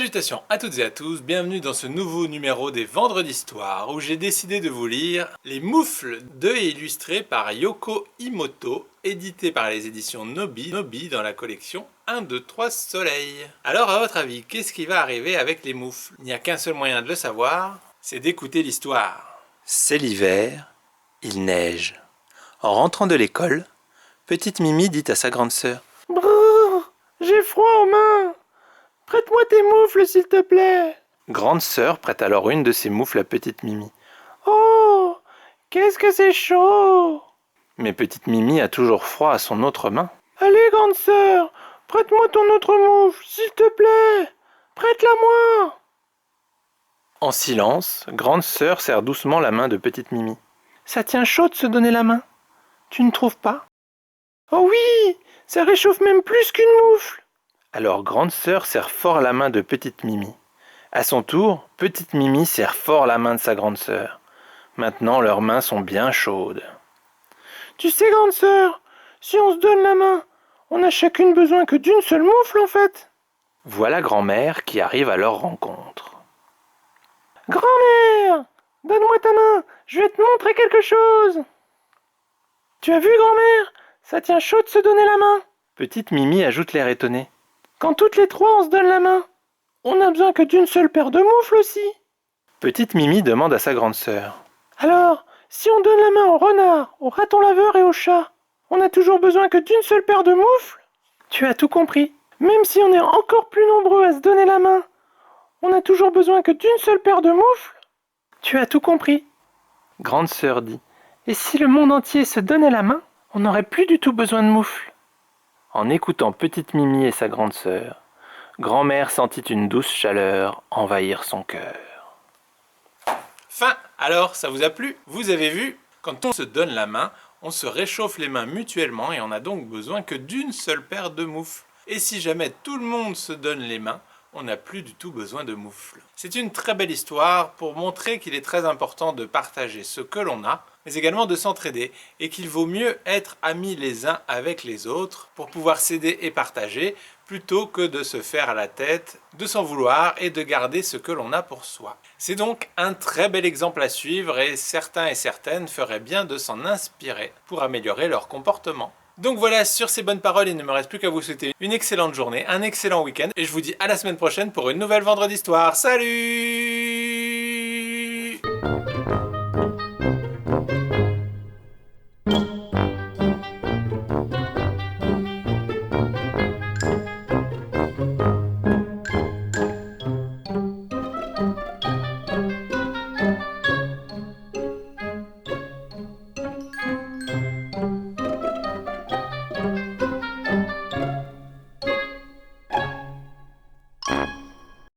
Salutations à toutes et à tous, bienvenue dans ce nouveau numéro des Vendredis d'Histoire où j'ai décidé de vous lire Les Moufles de et illustrés par Yoko Imoto, édité par les éditions Nobi dans la collection 1, 2, 3 Soleil. Alors à votre avis, qu'est-ce qui va arriver avec les moufles? Il n'y a qu'un seul moyen de le savoir, c'est d'écouter l'histoire. C'est l'hiver, il neige. En rentrant de l'école, petite Mimi dit à sa grande sœur: Brrr, j'ai froid aux mains. Prête-moi tes moufles, s'il te plaît. Grande sœur prête alors une de ses moufles à petite Mimi. Oh, qu'est-ce que c'est chaud. Mais petite Mimi a toujours froid à son autre main. Allez, grande sœur, prête-moi ton autre moufle, s'il te plaît. Prête-la-moi. En silence, grande sœur serre doucement la main de petite Mimi. Ça tient chaud de se donner la main. Tu ne trouves pas? Oh oui, ça réchauffe même plus qu'une moufle. Alors grande sœur serre fort la main de petite Mimi. À son tour, petite Mimi serre fort la main de sa grande sœur. Maintenant leurs mains sont bien chaudes. Tu sais, grande sœur, si on se donne la main, on n'a chacune besoin que d'une seule moufle en fait. Voilà grand-mère qui arrive à leur rencontre. Grand-mère, donne-moi ta main, je vais te montrer quelque chose. Tu as vu, grand-mère, ça tient chaud de se donner la main. Petite Mimi ajoute l'air étonné. Quand toutes les trois on se donne la main, on n'a besoin que d'une seule paire de moufles aussi. Petite Mimi demande à sa grande sœur. Alors, si on donne la main au renard, au raton laveur et au chat, on a toujours besoin que d'une seule paire de moufles? Tu as tout compris. Même si on est encore plus nombreux à se donner la main, on a toujours besoin que d'une seule paire de moufles? Tu as tout compris. Grande sœur dit. Et si le monde entier se donnait la main, on n'aurait plus du tout besoin de moufles. En écoutant petite Mimi et sa grande sœur, grand-mère sentit une douce chaleur envahir son cœur. Fin. Alors, ça vous a plu? Vous avez vu? Quand on se donne la main, on se réchauffe les mains mutuellement et on n'a donc besoin que d'une seule paire de moufles. Et si jamais tout le monde se donne les mains, on n'a plus du tout besoin de moufles. C'est une très belle histoire pour montrer qu'il est très important de partager ce que l'on a, mais également de s'entraider, et qu'il vaut mieux être amis les uns avec les autres pour pouvoir s'aider et partager, plutôt que de se faire à la tête, de s'en vouloir et de garder ce que l'on a pour soi. C'est donc un très bel exemple à suivre et certains et certaines feraient bien de s'en inspirer pour améliorer leur comportement. Donc voilà, sur ces bonnes paroles, il ne me reste plus qu'à vous souhaiter une excellente journée, un excellent week-end, et je vous dis à la semaine prochaine pour une nouvelle Vendredi d'Histoire. Salut!